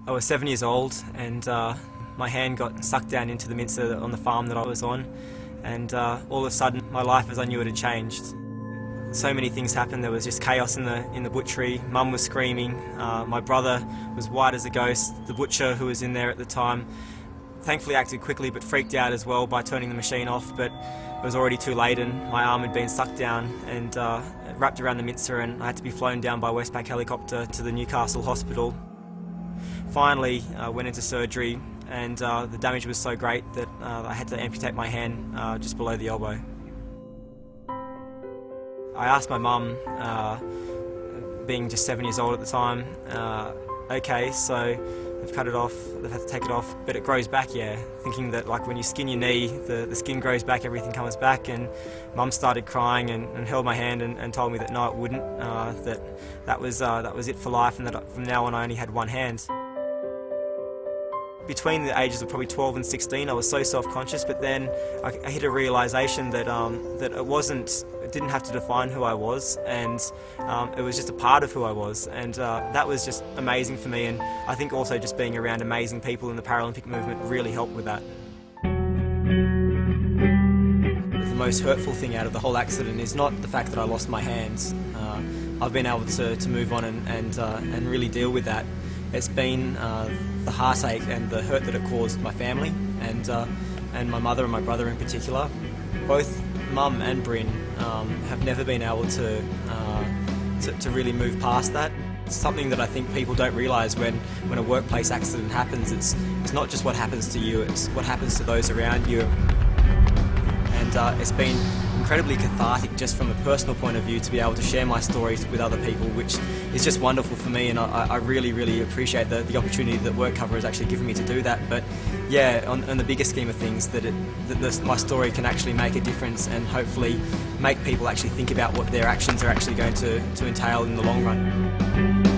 I was 7 years old, and my hand got sucked down into the mincer on the farm that I was on, and all of a sudden my life as I knew it had changed. So many things happened. There was just chaos in the butchery. Mum was screaming. My brother was white as a ghost. The butcher who was in there at the time thankfully acted quickly but freaked out as well by turning the machine off, but it was already too late and my arm had been sucked down and wrapped around the mincer, and I had to be flown down by Westpac helicopter to the Newcastle hospital. Finally went into surgery, and the damage was so great that I had to amputate my hand just below the elbow. I asked my mum, being just 7 years old at the time, okay, so they've cut it off, they've had to take it off, but it grows back, yeah. Thinking that like when you skin your knee, the skin grows back, everything comes back, and Mum started crying and held my hand and told me that no, it wouldn't, that was it for life, and that from now on I only had one hand. Between the ages of probably 12 and 16, I was so self-conscious, but then I hit a realisation that that it didn't have to define who I was, and it was just a part of who I was, and that was just amazing for me. And I think also just being around amazing people in the Paralympic movement really helped with that. The most hurtful thing out of the whole accident is not the fact that I lost my hands. I've been able to move on and really deal with that. It's been the heartache and the hurt that it caused my family and my mother and my brother in particular. Both Mum and Bryn have never been able to really move past that. It's something that I think people don't realise when a workplace accident happens. It's not just what happens to you, it's what happens to those around you. And it's been incredibly cathartic just from a personal point of view to be able to share my stories with other people, which is just wonderful for me, and I really, really appreciate the opportunity that WorkCover has actually given me to do that. But yeah, on the bigger scheme of things, my story can actually make a difference and hopefully make people actually think about what their actions are actually going to entail in the long run.